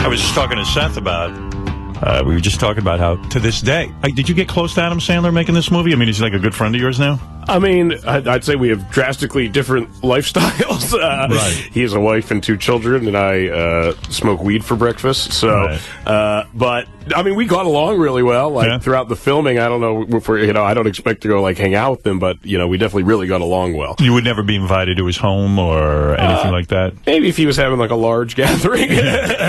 was just talking to Seth about. We were just talking about how, to this day, did you get close to Adam Sandler making this movie? I mean, is he like a good friend of yours now? I mean, I'd say we have drastically different lifestyles. Right. He has a wife and 2 children, and I smoke weed for breakfast. So, right. But I mean, we got along really well. Like throughout the filming, I don't know if we're, I don't expect to go like hang out with him, but we definitely really got along well. You would never be invited to his home or anything like that. Maybe if he was having like a large gathering,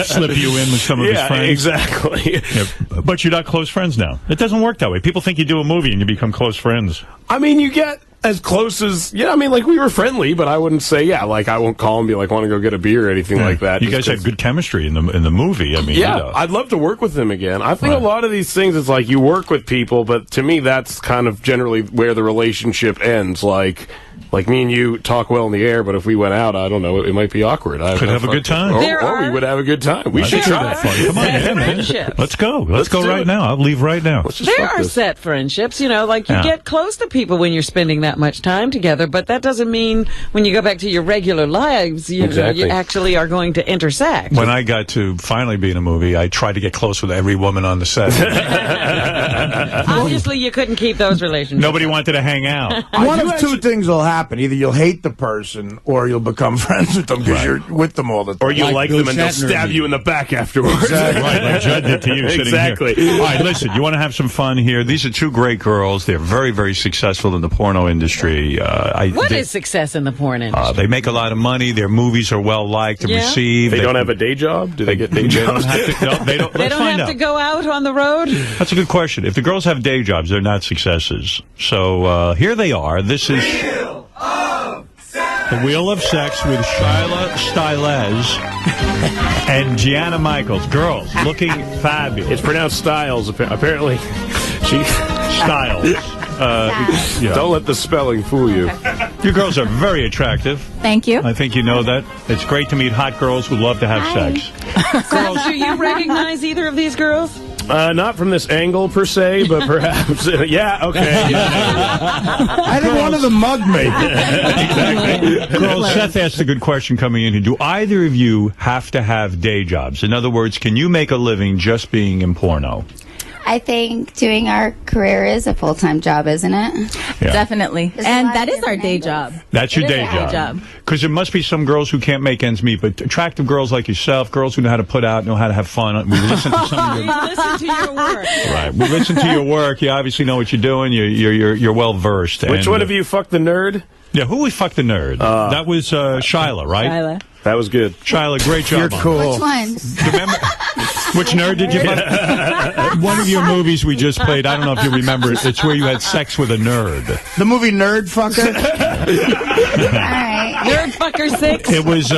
slip you in with some of his friends. Exactly. Yeah. But you're not close friends now. It doesn't work that way. People think you do a movie and you become close friends. I mean, you get as close as, I mean, like, we were friendly, but I wouldn't say, like, I won't call and be like, want to go get a beer or anything like that. You guys had good chemistry in the movie. I mean, I'd love to work with him again. I think a lot of these things, it's like you work with people, but to me, that's kind of generally where the relationship ends. Like me and you talk well in the air, but if we went out, I don't know, it might be awkward. Could have a good time. Or we would have a good time. We should try. Come on, man. Let's go. Let's go right now. I'll leave right now. There are set friendships, like you get close to people when you're spending that much time together, but that doesn't mean when you go back to your regular lives, you actually are going to intersect. When I got to finally be in a movie, I tried to get close with every woman on the set. Obviously, you couldn't keep those relationships. Nobody wanted to hang out. One of 2 things will happen. Either you'll hate the person or you'll become friends with them because you're with them all the time. Or you like them and they'll stab you in the back afterwards. Exactly. Right, like Judd did to you sitting here. All right, listen, you want to have some fun here. These are 2 great girls. They're very, very successful in the porno industry. What is success in the porn industry? They make a lot of money. Their movies are well-liked and received. They don't have a day job? Do they get day jobs? They don't have to go out on the road? That's a good question. If the girls have day jobs, they're not successes. So here they are. This is The Wheel of Sex with Shyla, Stylez, and Gianna Michaels. Girls, looking fabulous. It's pronounced Stylez, apparently. Stylez. Don't let the spelling fool you. You girls are very attractive. Thank you. I think you know that. It's great to meet hot girls who love to have sex. Girls, do you recognize either of these girls? Not from this angle, per se, but perhaps. Yeah, okay. I think one of them mugged me. Exactly. Girls, Seth asked a good question coming in here. Do either of you have to have day jobs? In other words, can you make a living just being in porno? I think doing our career is a full-time job, isn't it? Yeah. Definitely. And that is our day job. That's your day job. Because there must be some girls who can't make ends meet, but attractive girls like yourself, girls who know how to put out, know how to have fun. We listen to some of your... We listen to your work. Right. We listen to your work. You obviously know what you're doing. You're well-versed. Which one of you fucked the nerd? Yeah, who was fuck the nerd? That was Shyla, right? Shyla. That was good. Shyla, great job. You're cool. Which one? Remember, which nerd did you fuck? One of your movies we just played, I don't know if you remember it, it's where you had sex with a nerd. The movie Nerd Fucker? All right. Nerd Fucker 6? It was,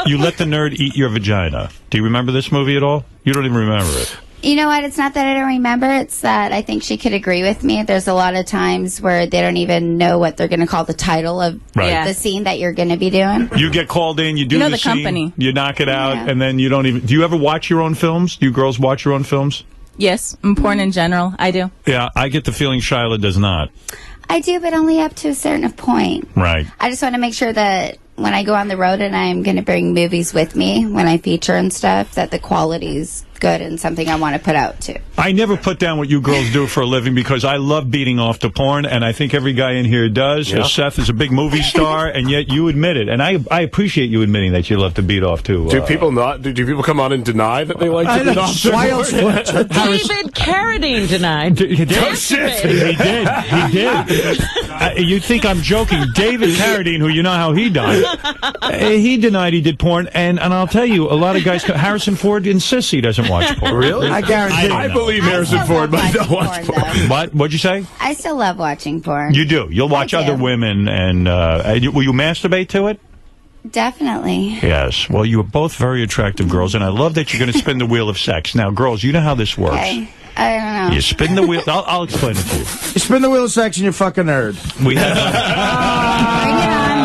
you let the nerd eat your vagina. Do you remember this movie at all? You don't even remember it. You know what? It's not that I don't remember. It's that I think she could agree with me. There's a lot of times where they don't even know what they're going to call the title of the scene that you're going to be doing. You get called in, you do the scene, company. You knock it out, and then you don't even... Do you ever watch your own films? Do you girls watch your own films? Yes, porn in general, I do. Yeah, I get the feeling Shyla does not. I do, but only up to a certain point. Right. I just want to make sure that when I go on the road and I'm going to bring movies with me, when I feature and stuff, that the quality's good and something I want to put out too. I never put down what you girls do for a living because I love beating off to porn, and I think every guy in here does. Yeah. Seth is a big movie star, and yet you admit it, and I appreciate you admitting that you love to beat off too. Do people not? Do people come on and deny that they like to beat off to porn? David Carradine denied. He did. Oh, shit. He did. He did. You think I'm joking? David Carradine, who you know how he died, he denied he did porn, and I'll tell you, a lot of guys. Harrison Ford insists he doesn't watch porn. Really? I guarantee. I believe Harrison Ford, but I don't watch porn. What'd you say? I still love watching porn. You do. You'll watch other women, and will you masturbate to it? Definitely. Yes. Well, you are both very attractive girls, and I love that you're going to spin the wheel of sex. Now, girls, you know how this works. Okay. I don't know. You spin the wheel. I'll explain it to you. You spin the wheel of sex and you're fucking nerd. We have. Bring it on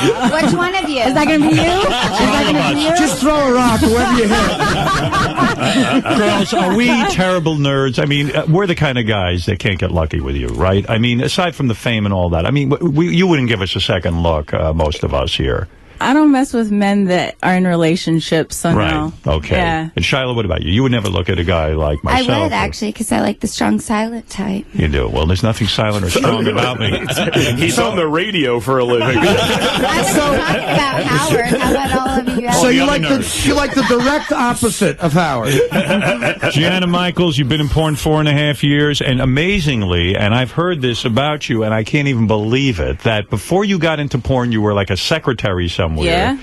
then. Which one of you? Is that going to be you? Is that going to be you? Just throw a rock, whoever you hit. Girls, are we terrible nerds? I mean, we're the kind of guys that can't get lucky with you, right? I mean, aside from the fame and all that, I mean, you wouldn't give us a second look, most of us here. I don't mess with men that are in relationships, so no. Okay. Yeah. And Shyla, what about you? You would never look at a guy like myself. I would, actually, because I like the strong, silent type. You do. Well, there's nothing silent or strong about me. He's on the radio for a living. I was talking about Howard. How about all of you? So you like the direct opposite of Howard. Gianna Michaels, you've been in porn 4.5 years, and amazingly, and I've heard this about you, and I can't even believe it, that before you got into porn, you were like a secretary somewhere. Yeah.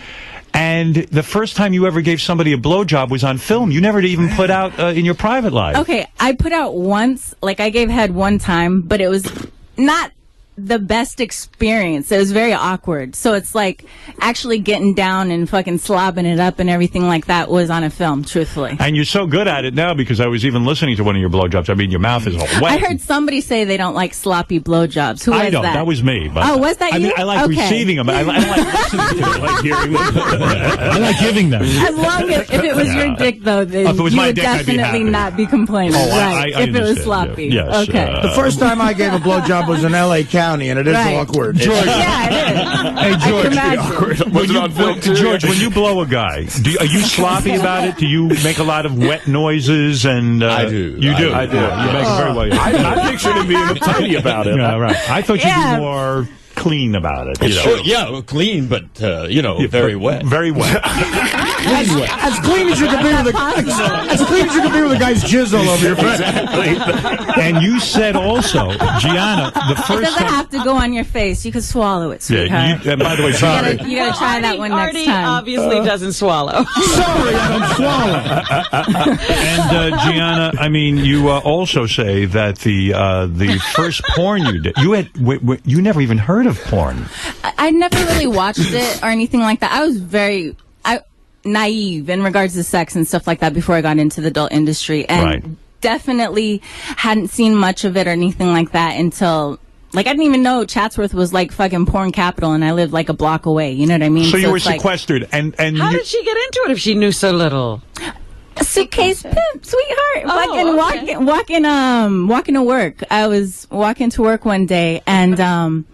And the first time you ever gave somebody a blowjob was on film. You never even put out in your private life. Okay, I put out once, like I gave head one time, but it was not the best experience. It was very awkward. So it's like actually getting down and fucking slobbing it up and everything like that was on a film, truthfully. And you're so good at it now because I was even listening to one of your blowjobs. I mean, your mouth is all wet. I heard somebody say they don't like sloppy blowjobs. Who was I don't. that? That was me. But oh, was that you? I mean, I like receiving them. I like listening to them. I like hearing them. I like giving them. As long as if it was your dick, though, then if it was you my would dick, I'd be definitely happy. not be complaining. Oh, right? I if it was understand. sloppy. Yes. Okay. The first time I gave a blowjob was in L.A. County, and it is awkward. George. Yeah, it is. Hey, George. Was it on film too? George, when you blow a guy, are you sloppy about it? Do you make a lot of wet noises? And I do. You do. I do. You make it very well. I pictured him being uptight about it. Yeah, right. I thought you'd be more clean about it. You know? Sure, yeah, clean, but very wet. Very wet. As clean as you can be with a guy's jizz all over your face. Exactly. And you said also, Gianna, the It first doesn't time. have to go on your face. You can swallow it, sweetheart. Yeah, and by the way, sorry. You gotta try that one next Artie time. obviously doesn't swallow. Sorry, I don't swallow. And Gianna, I mean, you also say that the first porn you did, you never even heard of porn. I never really watched it or anything like that. I was very naive in regards to sex and stuff like that before I got into the adult industry, and definitely hadn't seen much of it or anything like that until. Like, I didn't even know Chatsworth was, like, fucking porn capital, and I lived, like, a block away. You know what I mean? So you were like, sequestered. And How did she get into it if she knew so little? a suitcase pimp, sweetheart. Oh, Walking to work. I was walking to work one day, and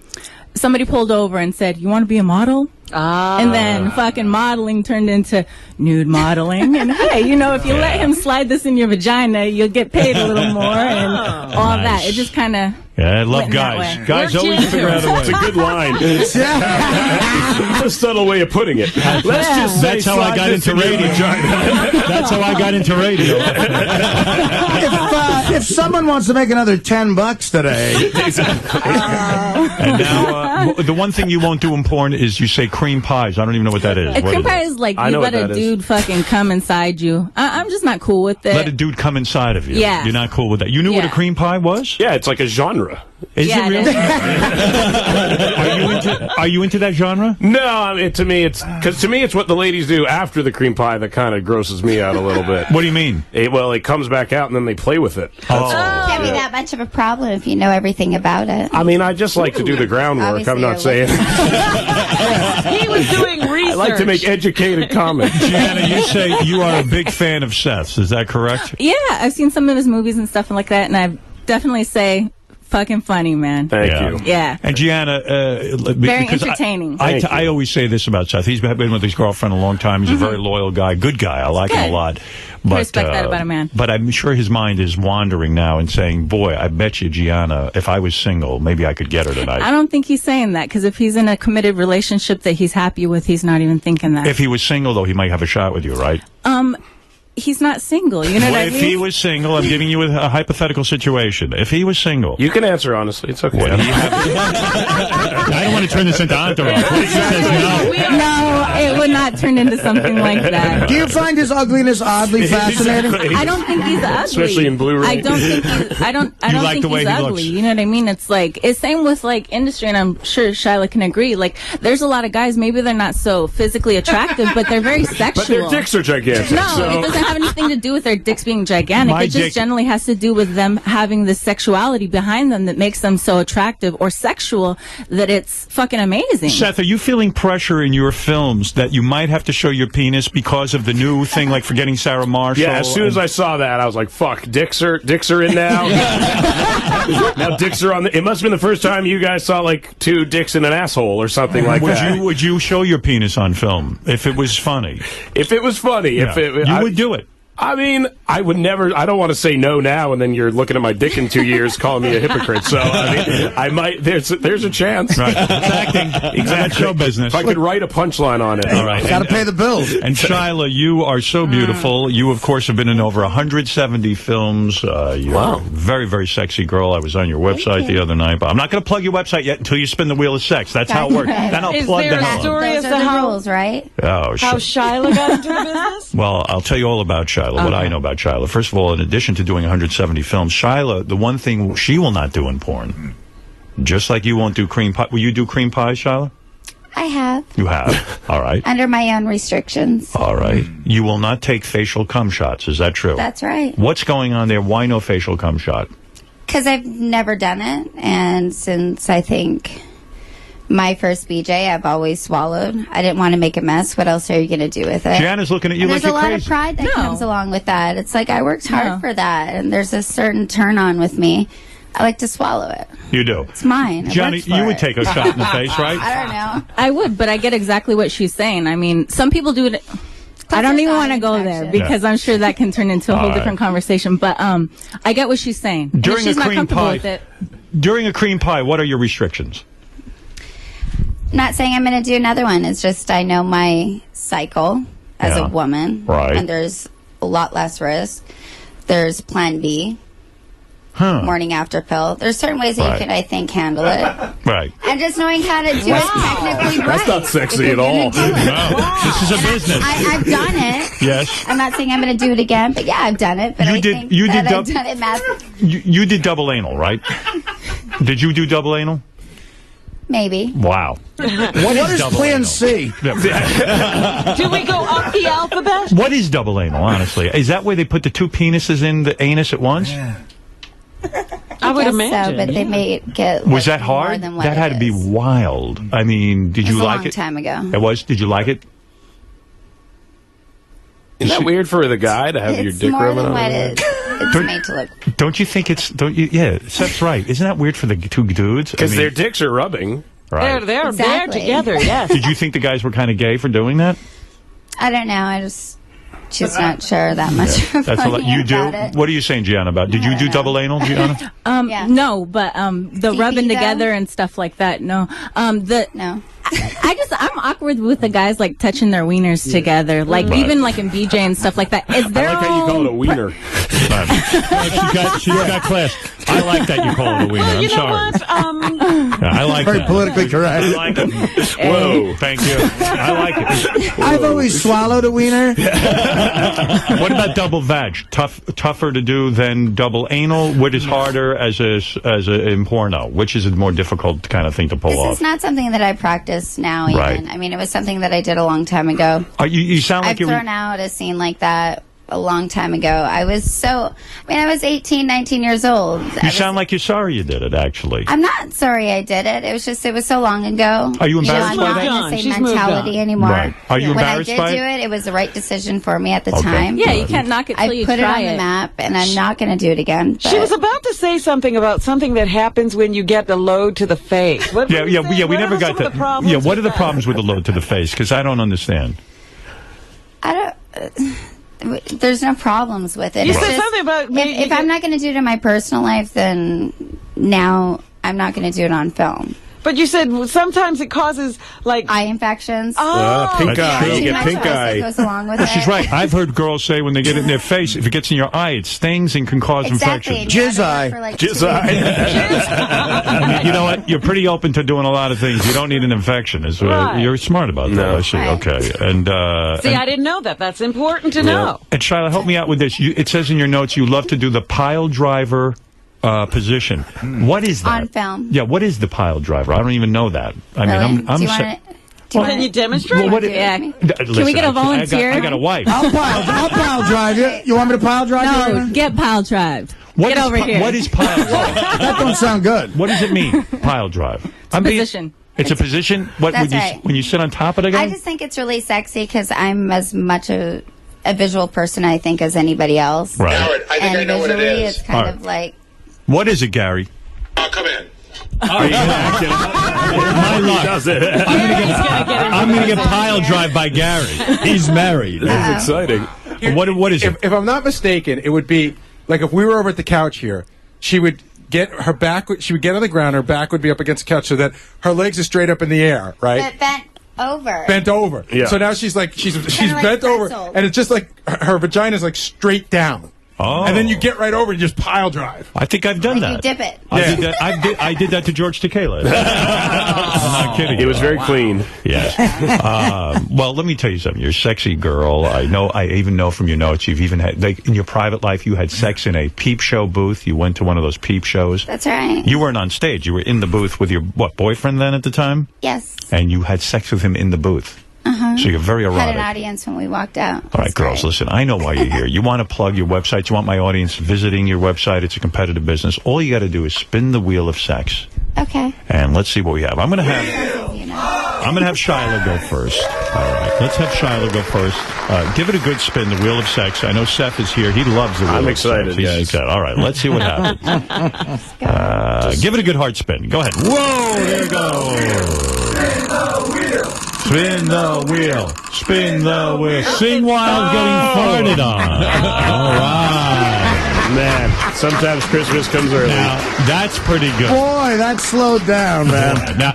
somebody pulled over and said, "You want to be a model?" And then fucking modeling turned into nude modeling. And hey, you know, if you let him slide this in your vagina, you'll get paid a little more and all that. It just kind of. Yeah, I love guys. Guys always figure out a way. It's a good line. It's a subtle way of putting it. Let's just say that's how I got into radio. That's how I got into radio. If someone wants to make another $10 today, and now the one thing you won't do in porn is you say cream pies. I don't even know what that is. A cream pie is like you let a dude fucking come inside you. I'm just not cool with it. Let a dude come inside of you. Yeah. You're not cool with that. You knew what a cream pie was? Yeah, it's like a genre. Is it really? Are you into that genre? No, I mean, to me it's what the ladies do after the cream pie that kind of grosses me out a little bit. What do you mean? It comes back out and then they play with it. It can't be that much of a problem if you know everything about it. I mean, I just like to do the groundwork. Obviously, I'm not saying. He was doing research. I like to make educated comments. Gianna, you say you are a big fan of Seth's. Is that correct? Yeah, I've seen some of his movies and stuff like that, and I definitely say fucking funny, man. Thank you. Yeah. And Gianna, very entertaining. I always say this about Seth. He's been with his girlfriend a long time. He's a very loyal guy, good guy. I like him a lot. But, I respect that about a man. But I'm sure his mind is wandering now and saying, boy, I bet you, Gianna, if I was single, maybe I could get her tonight. I don't think he's saying that, because if he's in a committed relationship that he's happy with, he's not even thinking that. If he was single, though, he might have a shot with you, right? He's not single, you know what I mean? If he was single, I'm giving you a hypothetical situation. If he was single. You can answer honestly. It's okay. I don't want to turn this into Entourage. No, it would not turn into something like that. Do you find his ugliness oddly fascinating? I don't think he's ugly. Especially in Blu-ray. I don't think he's like the way he's he ugly. looks? You know what I mean? It's like, it's same with like industry, and I'm sure Shyla can agree. Like, there's a lot of guys, maybe they're not so physically attractive, but they're very sexual. But their dicks are gigantic. No, so. it doesn't have anything to do with their dicks being gigantic. It just generally has to do with them having the sexuality behind them that makes them so attractive or sexual that it's fucking amazing. Seth, are you feeling pressure in your films that you might might have to show your penis because of the new thing, like forgetting Sarah Marshall? Yeah, as soon as I saw that, I was like, fuck, dicks are in now? Now dicks are on the... It must have been the first time you guys saw, like, 2 dicks in an asshole or something like that. Would you show your penis on film if it was funny? If it was funny. Yeah. You would do it. I mean, I would never... I don't want to say no now, and then you're looking at my dick in 2 years calling me a hypocrite. So, I mean, I might... There's a chance. Right. It's acting. Exactly. Show business. If I could write a punchline on it. All right. Got to pay the bills. And Shyla, you are so beautiful. You, of course, have been in over 170 films. You're a very, very sexy girl. I was on your website the other night, but I'm not going to plug your website yet until you spin the wheel of sex. That's how it works. Then I'll plug the hell. Is there a story Those as are to the how rules, right? Oh, how Shyla got into the business? Well, I'll tell you all about Shyla, what I know about Shyla. First of all, in addition to doing 170 films, Shyla, the one thing she will not do in porn, just like you won't do cream pie. Will you do cream pie, Shyla? I have. You have. All right. Under my own restrictions. All right. You will not take facial cum shots. Is that true? That's right. What's going on there? Why no facial cum shot? Because I've never done it, and since I think my first BJ, I've always swallowed. I didn't want to make a mess. What else are you going to do with it? Gianna's looking at you like you're crazy. There's a lot of pride that comes along with that. It's like I worked hard for that, and there's a certain turn on with me. I like to swallow it. You do? It's mine. Gianna, you would take a shot in the face, right? I don't know. I would, but I get exactly what she's saying. I mean, some people do it. I don't even want to go there because I'm sure that can turn into a whole different conversation. But I get what she's saying. During she's a not cream comfortable pie, with it. During a cream pie, what are your restrictions? I'm not saying I'm going to do another one. It's just I know my cycle as a woman. Right. And there's a lot less risk. There's plan B. Morning after pill. There's certain ways that you can, I think, handle it. Right. And just knowing how to do it technically right. That's not sexy at all. This is a business. I've done it. Yes. I'm not saying I'm going to do it again, but yeah, I've done it. But I've done it massive. You did double anal, right? Did you do double anal? Maybe. Wow. What is Plan C? Do we go up the alphabet? What is double anal, honestly? Is that where they put the 2 penises in the anus at once? Yeah. I would imagine. So, but they may get. Was that hard? That had to be wild. I mean, did you like it? It was a long time ago. It was? Did you like it? Isn't that weird for the guy to have your dick rubbing on it? It's made to look. Don't you think it's... Yeah, Seth's right. Isn't that weird for the 2 dudes? Because their dicks are rubbing. Right. They're together, yes. Did you think the guys were kind of gay for doing that? I don't know. She's not sure that much. Yeah. That's a lot. You do? It. What are you saying, Gianna, about? Did you do double anal, Gianna? No, but the rubbing together and stuff like that, no. No. I'm awkward with the guys like touching their wieners together, like even like in BJ and stuff like that. Is there? I like how you call it a wiener. She's got class. I like that you call it a wiener. Well, I'm sorry. What? I like Very that. politically correct. I like it. Whoa, thank you. I like it. I've always swallowed a wiener. What about double vag? Tougher to do than double anal? What is harder in porno? Which is a more difficult kind of thing to pull off? This is not something that I practice now. Even. Right. I mean, it was something that I did a long time ago. You sound like I've thrown out a scene like that a long time ago. I was 18, 19 years old. You sound like you're sorry you did it, actually. I'm not sorry I did it. It was so long ago. Are you embarrassed by that? I'm not in the same mentality anymore. Right. Are you embarrassed by it? When I did do it, it was the right decision for me at the time. Yeah, you can't knock it till you try it. I put it on the map, and I'm not going to do it again. But. She was about to say something about something that happens when you get the load to the face. We never got that. Yeah, what are the problems with the load to the face? Because I don't understand. There's no problems with it. You said something about if I'm not going to do it in my personal life, then now I'm not going to do it on film. But you said sometimes it causes like eye infections. Pink eye. You get pink eye. Goes along with She's right. I've heard girls say when they get it in their face, if it gets in your eye, it stings and can cause infections. Jizz eye. Jizz eye. I mean, you know what? You're pretty open to doing a lot of things. You don't need an infection. You're smart about that. I see. Right. Okay. And I didn't know that. That's important to know. And Shyla, help me out with this. It says in your notes you love to do the pile driver position. What is that? On film. Yeah, what is the pile driver? I don't even know that. I mean, Can you demonstrate? Listen, Can we get a volunteer? I got a wife. I'll pile drive you. You want me to pile drive you? No, get pile drived. Get over here. What is pile drive? That don't sound good. What does it mean, pile drive? Position. It's a position. What That's would you right. when you sit on top of the guy? I just think it's really sexy because I'm as much a visual person, I think, as anybody else. Right. Howard, I think I know what it visually, is. it's kind of like. What is it, Gary? Come in. My luck. I'm going to get pile drive by Gary. He's married. This is exciting. What is it? If I'm not mistaken, it would be like if we were over at the couch here, she would get her back. She would get on the ground. Her back would be up against the couch so that her legs are straight up in the air, right? But bent over. Bent over. Yeah. So now she's like she's like bent over, pretzel. and it's just like her vagina's like straight down. Oh. And then you get right over and just pile drive. I think I've done Like that. you dip it. I did that to George Takei. I'm not kidding. It was very clean. Yes. Well, let me tell you something. You're a sexy girl. I know. I even know from your notes you've even had, like, in your private life, you had sex in a peep show booth. You went to one of those peep shows. That's right. You weren't on stage. You were in the booth with your, boyfriend then at the time? Yes. And you had sex with him in the booth. So you're very erotic. Had an audience when we walked out. All right, girls, listen, I know why you're here. You want to plug your website. You want my audience visiting your website. It's a competitive business. All you got to do is spin the wheel of sex. Okay. And let's see what we have. I'm going to have Shyla go first. All right, let's have Shyla go first. Give it a good spin, the wheel of sex. I know Seth is here. He loves the wheel I'm of excited, sex. He's guys. excited. All right, let's see what happens. Give it a good hard spin. Go ahead. Whoa, there it goes. Spin the wheel. Spin the wheel. Sing while getting farted on. All right. Man, sometimes Christmas comes early. Now, that's pretty good. Boy, that slowed down, man. Now,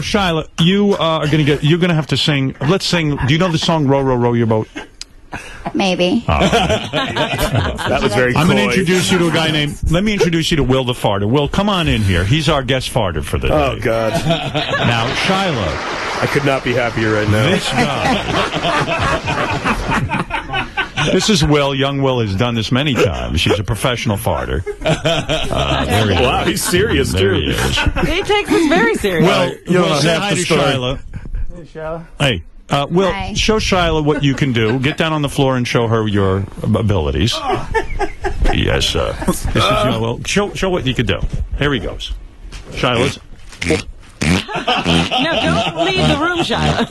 Shyla, you're gonna have to sing. Let's sing. Do you know the song "Row, Row, Row Your Boat"? Maybe. That was very cool. I'm going to introduce you to a guy named. Let me introduce you to Will the Farter. Will, come on in here. He's our guest farter for the day. Oh God. Now, Shyla, I could not be happier right now. this guy. This is Will. Young Will has done this many times. She's a professional farter. There he is. Wow, he's serious There too. he is. He takes this very seriously. Will, say hi to Shyla. Hey, Shyla. Hey. Will, Hi. show Shyla what you can do. Get down on the floor and show her your abilities. Yes, this is Will. Show what you can do. Here he goes. Shyla's. No, don't leave the room, Shyla.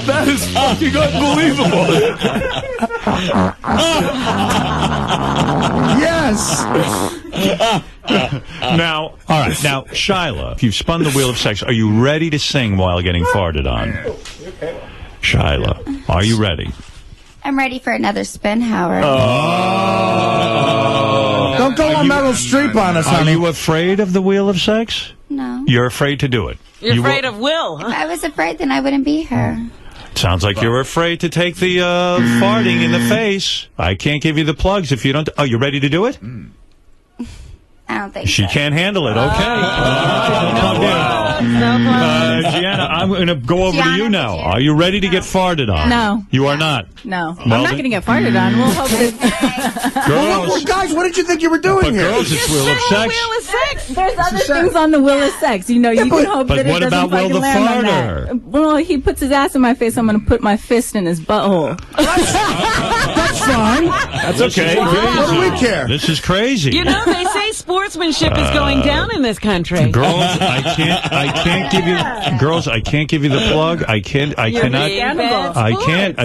That is fucking unbelievable. Yes. Now, all right. Now, Shyla, if you've spun the wheel of sex, are you ready to sing while getting farted on? Shyla, are you ready? I'm ready for another spin, Howard. Don't go on Meryl Streep on us, Are honey. you afraid of the wheel of sex? No. You're afraid to do it. You're afraid of Will, huh? If I was afraid, then I wouldn't be here. Sounds like you're afraid to take the farting in the face. I can't give you the plugs if you don't. Oh, you ready to do it? I don't think She so. can't handle it. Okay. Gianna, I'm going to go over to you now. Are you ready to get farted on? No. You are not. No. Well, I'm not going to get farted on. We'll hope that Girls. Guys, what did you think you were doing But here? girls, it's wheel of sex. Wheel is sex. there's other things on the wheel of sex. You know, you can hope but that it what doesn't about Will fucking the land on farter? that. Well, he puts his ass in my face. I'm going to put my fist in his butthole. That's fine. That's okay. What do we care? This is crazy. You know, they say sportsmanship is going down in this country. Girls, I can't give you. Girls, I can't give you the plug. I cannot.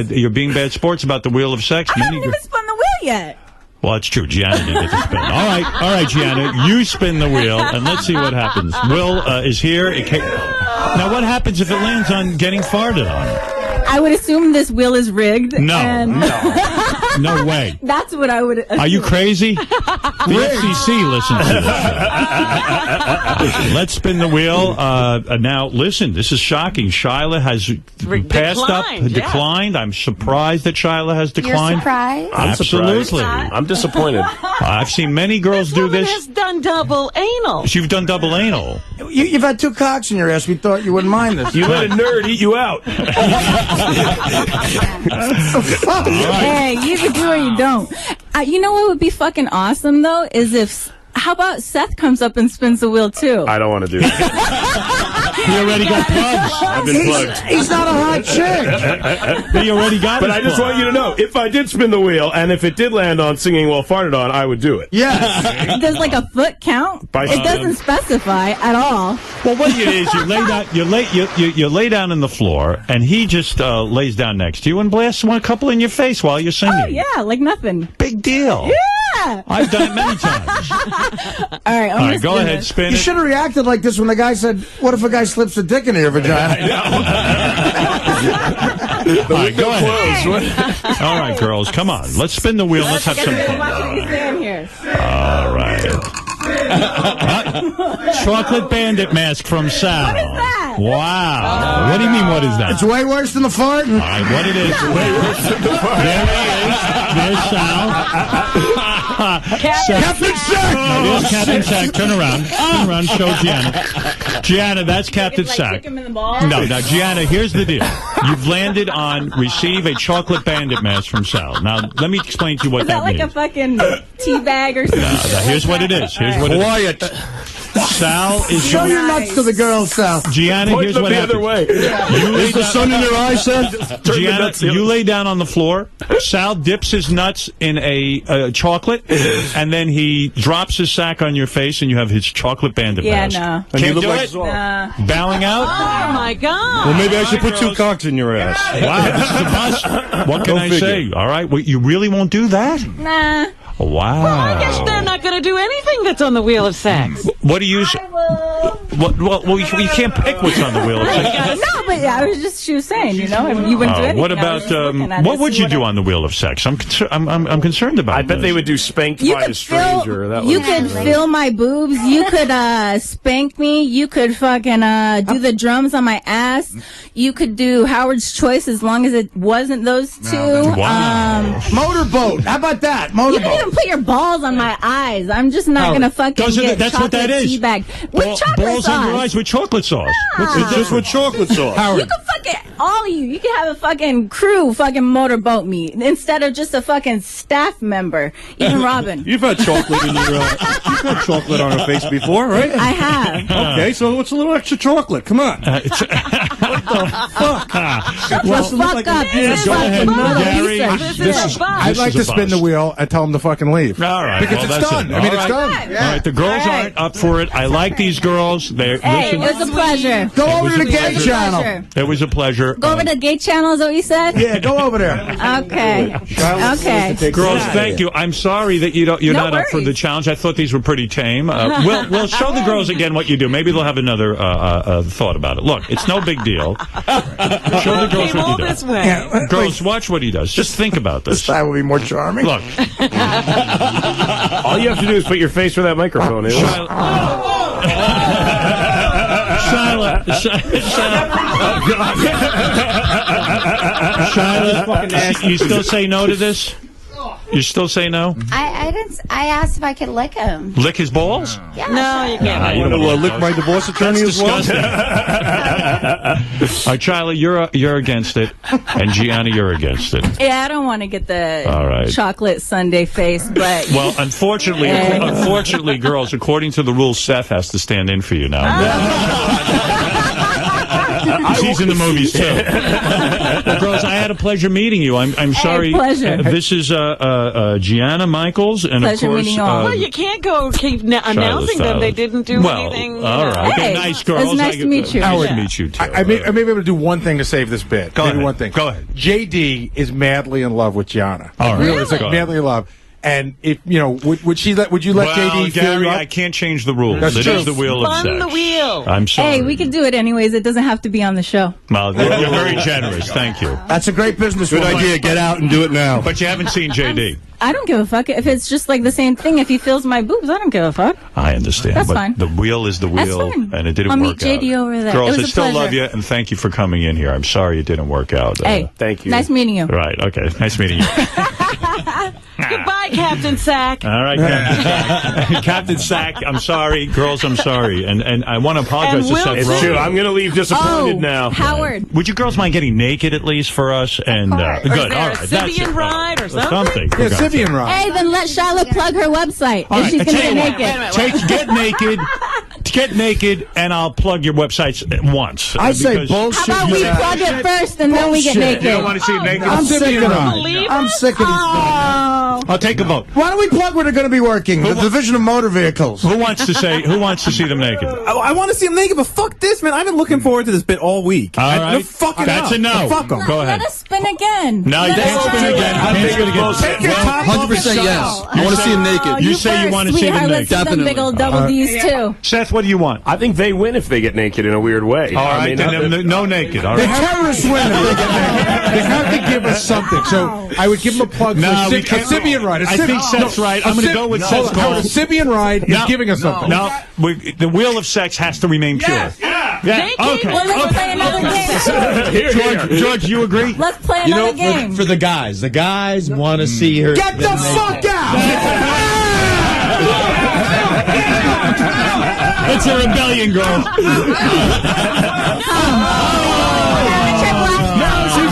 You're being bad sports about the wheel of sex. I haven't even spun the wheel yet. Well, it's true. Gianna didn't get to spin. All right, Gianna, you spin the wheel, and let's see what happens. Will is here. Now, what happens if it lands on getting farted on? I would assume this wheel is rigged. No, and no way. That's what I would assume. Are you crazy? The FCC listens to this. Let's spin the wheel. Now, listen, this is shocking. Shyla has declined. I'm surprised that Shyla has declined. You're surprised? I'm Absolutely. surprised. I'm disappointed. I've seen many girls do Woman this. has done double anal. You've done double anal. You've had 2 cocks in your ass. We thought you wouldn't mind this. You let a nerd eat you out. Hey, you either do or you don't. You know what would be fucking awesome, though, is if... How about Seth comes up and spins the wheel, too? I don't want to do that. He already got plugs. I've been plugged. He's not a hot chick. He already got But his I just plug. want you to know, if I did spin the wheel, and if it did land on Singing Well Farted On, I would do it. Yes. Does like a foot count? By It doesn't specify at all. Well, what it is, you lay down, you lay down on the floor, and he just lays down next to you and blasts a couple in your face while you're singing. Oh yeah, like nothing. Big deal. Yeah. I've done it many times. All right, All right, go ahead, spin You it. should have reacted like this when the guy said, "What if a guy slips a dick in your vagina?" All right, go ahead. All right, girls, come on. Let's spin the wheel. Let's have some fun. All right. Chocolate bandit mask from Sal. What is that? Wow. What do you mean, what is that? It's way worse than the farting. All right, what it is. There he is. There's Sal. Captain Sack! There's Captain Sack. Turn around. Turn around. Show Gianna. Gianna, that's Captain Sack. No, Gianna, here's the deal. You've landed on receive a chocolate bandit mask from Sal. Now, let me explain to you what Is that like means. a fucking tea bag or something? No, here's what it is. Here's what it is. Quiet. Sal is Show your nuts to the girls, Sal. Gianna, Point here's them what the happens. other way. You lay Is the down, sun in your eyes, Seth? Gianna, you lay down on the floor. Sal dips his nuts in a chocolate, and then he drops his sack on your face, and you have his chocolate bandit Yeah, mask. no. And you Can't look do like it? Zorro. Bowing out? Oh, my God. Well, maybe I should put 2 cocks in your ass. Wow, this is a bust. What can Go I figure. say? All right, well, you really won't do that? Nah. Wow. I guess they're not going to do anything that's on the wheel of sex. What do you... I will. Well, you can't pick what's on the wheel of sex. No, but yeah, she was saying, you know, you wouldn't do anything. What I was about just looking at what it, would see you do on the wheel of sex? I'm concerned about. I bet this. they would do spanked You by a could stranger. fill, you could fill my boobs. You could spank me. You could fucking do the drums on my ass. You could do Howard's Choice as long as it wasn't those two. Wow. Motorboat. How about that? You can even Motorboat. put your balls on my eyes. I'm just not gonna fucking get that's what that chocolate is. teabag with chocolate Balls sauce. on your eyes with chocolate sauce. It's just with chocolate sauce. You can fucking all of you. You can have a fucking crew fucking motorboat me instead of just a fucking staff member. Even Robin. You've had chocolate in your you've had chocolate on your face before, right? I have. Okay, so what's a little extra chocolate? Come on. Well, Fuck like up. Yeah, This go is ahead, fuck up. Gary. This is a bust. I'd like to spin the wheel and tell them to fucking leave. All right, Because well, it's that's done. it. I mean, All it's right. done. All right, the girls All right. aren't up for it. I like these girls. They're Hey, it listen. was a pleasure. Go over to the gay It was a channel. pleasure. It was a pleasure. Go over to the gay channel, is what you said? Yeah, go over there. Okay. Okay. Girls, thank you. I'm sorry that you're No not up for the worries. challenge. I thought these were pretty tame. We'll show the girls again what you do. Maybe they'll have another thought about it. Look, it's no big deal. Show the girls Came all what you this do. way. Yeah, Girls, watch what he does. Just think about this this. guy will be more charming. Look, All you have to do is put your face where that microphone is. Shyla, you still say no to this? You still say no? I didn't. I asked if I could lick him. Lick his balls? Yeah, No, you can't. You Want don't to want lick my divorce attorney That's as well? disgusting. All right, Shyla, you're against it, and Gianna, you're against it. Yeah, I don't want to get the All right. chocolate sundae face, but Well, unfortunately, girls, according to the rules, Seth has to stand in for you now. He's in the movies too. Well, girls, I had a pleasure meeting you. I'm sorry. pleasure. This is Gianna Michaels, and Pleasure of course, meeting all. Well, you can't go keep announcing them. They didn't do anything. All right, Hey, they're nice it's girls. nice to meet you. Nice to Howard. meet you too. I may be able to do one thing to save this bit. Go Maybe ahead. one thing. Go ahead. JD is madly in love with Gianna. All right. Really, it's like Go ahead. madly in love. And if you know, would you let JD fill Gary, you up? I can't change the rules. That's It true. is the wheel of Spun sex. the wheel. I'm sorry. hey, we can do it anyways. It doesn't have to be on the show. Well, you're very generous. Thank you. That's a great business. Good woman. idea. Get out and do it now. But you haven't seen JD. I don't give a fuck if it's just like the same thing. If he fills my boobs, I don't give a fuck. I understand. That's but fine. The wheel is the That's wheel, fine. and it didn't I'll work meet JD out. over there. Girls, It was I a still pleasure. love you, and thank you for coming in here. I'm sorry it didn't work out. Hey, Thank you. Nice meeting you. Right, okay. Nice meeting you. Goodbye, Captain Sack. All right, Captain Sack. Captain Sack, I'm sorry. Girls, I'm sorry. And I want to apologize to And Seth It's Rogen. true. I'm going to leave disappointed now. Howard. Would you girls mind getting naked at least for us? And Or good. is All there right. a That's Sibian it. ride or something? Something. Yeah, Sibian Rock. Hey, then let Shyla plug her website All if right, she's I going to tell get you what. naked. Get naked. get naked, and I'll plug your websites once. I say bullshit. How about we plug it first, and then we get naked? You don't want to see it naked? I'm sick of it. I'm sick of these. I'll take a vote. Why don't we plug where they're going to be working? The Division of Motor Vehicles. Who wants to see them naked? I want to see them naked, but fuck this, man. I've been looking forward to this bit all week. All right. That's a no. Fuck them. Go ahead. Let us spin again. No, you can't spin again. I think it's bullshit. 100% yes. I want to see him naked. You say you want to see them naked. Let's see them big old double D's, too. Seth, what do you want? I think they win if they get naked in a weird way. All right, then no naked. All The right. terrorists win if they get naked. They have to give us something. So I would give them a plug for a Sybian ride. I think Seth's right. I'm going to go with Seth's call. A Sybian ride is giving us something. No, the wheel of sex has to remain pure. Yeah. Okay. Well, let's play another game. George, you agree? Let's play another game. For the guys want to see her. Get the fuck out! It's a rebellion, girl.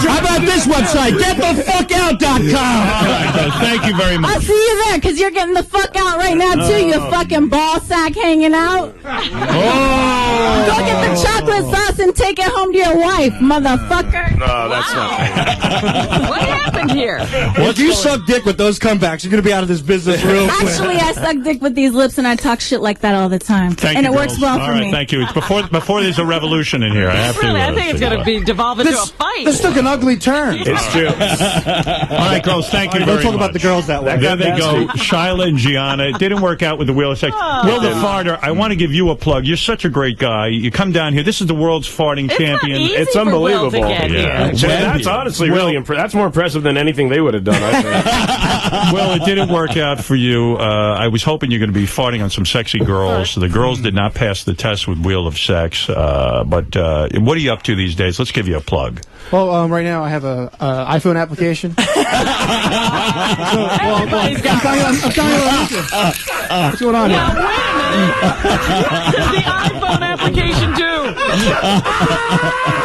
How about this website? GetTheFuckOut.com. All right, thank you very much. I'll see you there, because you're getting the fuck out right now, too, you fucking ball sack hanging out. Oh. Go get the chocolate sauce and take it home to your wife, motherfucker. No, that's not. What happened here? If you suck dick with those comebacks, you're going to be out of this business real quick. Actually, I suck dick with these lips, and I talk shit like that all the time. Thank you, it works well all for right, me. Thank you. It's before there's a revolution in here. I have Really, to. I think it's going to be devolve into a fight. This took an ugly turn. It's true. All right, girls, thank you very much. Don't talk about the girls that way. There they go. Shyla and Gianna. It didn't work out with the wheel of sex. Will the Farter, I want to give you a plug. You're such a great guy. You come down here. This is the world's farting champion. It's unbelievable. Yeah. That's honestly really that's more impressive than anything they would have done, I think. Well, it didn't work out for you. I was hoping you're going to be farting on some sexy girls. The girls did not pass the test with Wheel of Sex. But what are you up to these days? Let's give you a plug. Well, right now I have a iPhone application. I'm telling you, what's going on here? Now, wait a minute. What does the iPhone application do?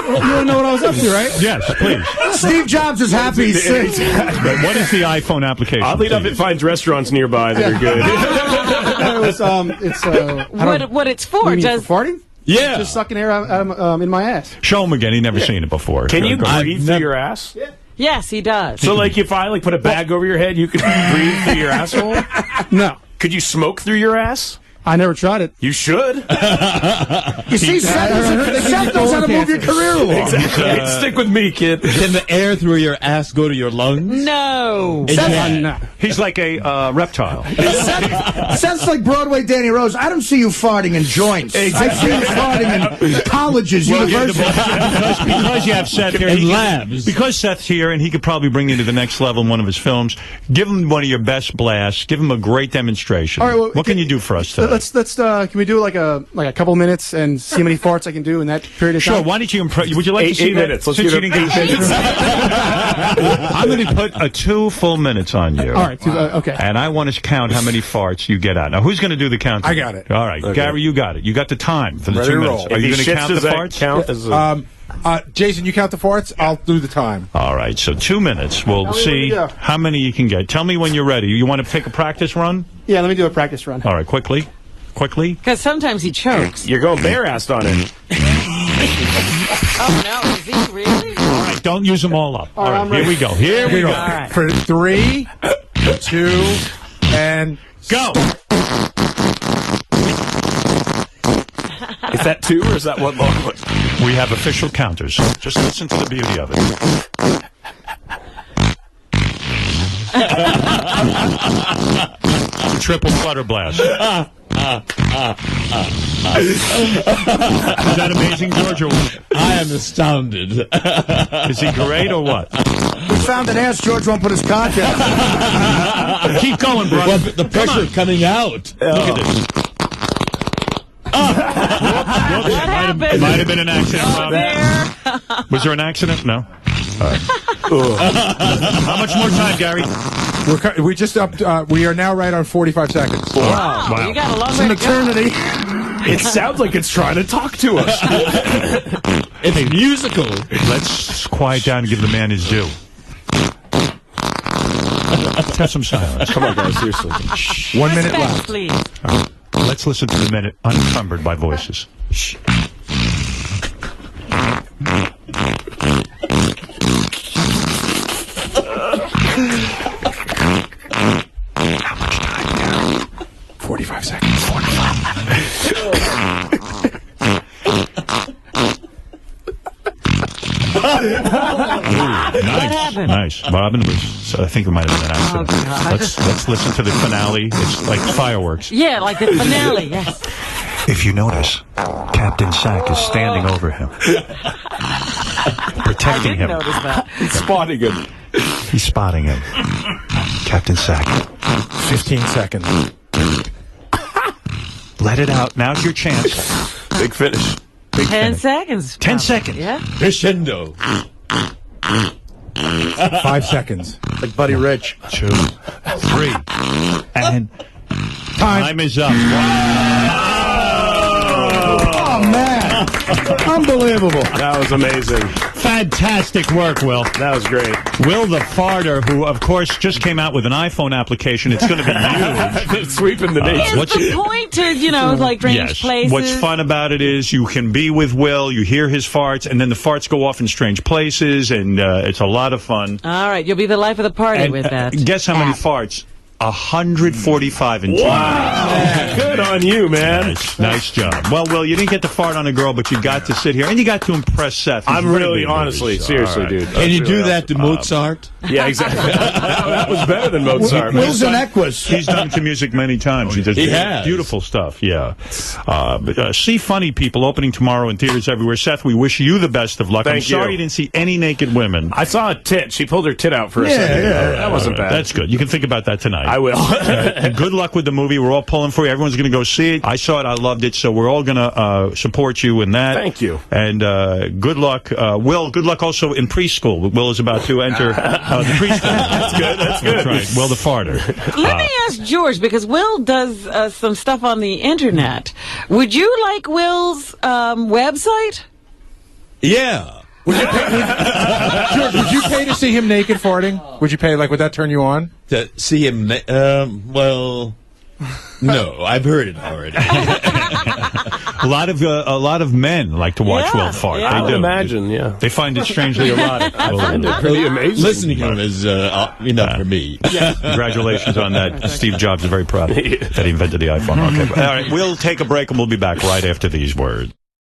You want to know what I was up to, right? Yes, please. Steve Jobs is happy he's sick. But what is the iPhone application? Oddly enough, it finds restaurants nearby that are good. What it's for? For farting? Yeah. Just sucking air out in my ass. Show him again. He never seen it before. Can you breathe through your ass? Yeah. Yes, he does. So, like, if I put a bag over your head, you could breathe through your asshole? No. Could you smoke through your ass? I never tried it. You should. You see, Seth knows how to move your career along. Exactly. Stick with me, kid. Can the air through your ass go to your lungs? No. No. He's like a reptile. Seth's like Broadway Danny Rose. I don't see you farting in joints. I see you farting in colleges, universities. Because you have Seth here. In labs. Because Seth's here, and he could probably bring you to the next level in one of his films. Give him one of your best blasts. Give him a great demonstration. All right, well, what can you do for us today? Let's can we do like a couple minutes and see how many farts I can do in that period of time? Sure. Why don't you would you like to see 8 minutes? Let's Since get you didn't get 8 minutes. I'm going to put 2 full minutes on you. All right. Okay. And I want to count how many farts you get out. Now, who's going to do the count? I got it. All right. Okay. Gary, you got it. You got the time for the Ready 2 to minutes. roll. Are you going to count the farts? Count as Jason, you count the farts. I'll do the time. All right. So 2 minutes. We'll see how many you can get. Tell me when you're ready. You want to take a practice run? Yeah, let me do a practice run. All right. Quickly. Because sometimes he chokes. You're going bare-assed on it. Oh, no. Is he really? All right. Don't use them all up. All right. Here we go. Here we go. Right. For 3, 2, and go. Is that 2 or is that 1 long one? We have official counters. Just listen to the beauty of it. Triple flutter blast. Is that amazing, George, or what? I am astounded. Is he great or what? We found an ass George won't put his cock out. Keep going, brother. Well, the pressure coming out. Look at this. What happened? It might have been an accident, Rob. There. Was there an accident? No. All right. How much more time, Gary? we just up. We are now right on 45 seconds. Wow. You got a long way to go. Eternity. It sounds like it's trying to talk to us. It's musical. Let's quiet down and give the man his due. Let's have some silence. Come on, guys, seriously. 1 minute Respect, left. please. Let's listen to the minute unencumbered by voices. Shh. How much time? 45 seconds. 45. Nice. Robin was. I think it might have been an accident. Let's listen to the finale. It's like fireworks. Yeah, like the finale. Yes. If you notice, Captain Sack is standing over him, protecting him. Notice that. He's spotting him. He's spotting him. Captain Sack. 15 seconds. Let it out. Now's your chance. Big finish. 10 seconds. 10 seconds. Yeah. Crescendo. 5 seconds. Like Buddy Rich. 2, 3, and time is up. Wow. Oh, man. Unbelievable. That was amazing. Fantastic work, Will. That was great. Will the farter, who, of course, just came out with an iPhone application. It's going to be huge. Sweeping the nation. It's the point to, like strange places. What's fun about it is you can be with Will, you hear his farts, and then the farts go off in strange places, and it's a lot of fun. All right, you'll be the life of the party with that. Guess how many farts? 145 in 2 minutes. Good on you, man. Nice job. Well, Will, you didn't get to fart on a girl, but you got to sit here, and you got to impress Seth. I'm really, honestly, seriously, dude. Can you do that to Mozart? Yeah, exactly. that was better than Mozart. Will's an Equus. He's done to music many times. He does beautiful stuff, yeah. See Funny People opening tomorrow in theaters everywhere. Seth, we wish you the best of luck. I'm sorry you didn't see any naked women. I saw a tit. She pulled her tit out for a second. Yeah. That wasn't bad. That's good. You can think about that tonight. I will. Good luck with the movie. We're all pulling for you. Everyone's going to go see it. I saw it. I loved it. So we're all going to support you in that. Thank you. And good luck. Will, good luck also in preschool. Will is about to enter the preschool. That's good. That's good. That's right. Will the farter. Let me ask George, because Will does some stuff on the internet. Would you like Will's website? Yeah. Would you pay to see him naked farting? Would you pay? Would that turn you on? To see him, well, no, I've heard it already. A lot of men like to watch Will fart. Yeah, I would imagine, They find it strangely erotic. I find it pretty amazing. Listening to him is enough for me. Congratulations on that. Steve Jobs is very proud that he invented the iPhone. Okay. All right, we'll take a break and we'll be back right after these words.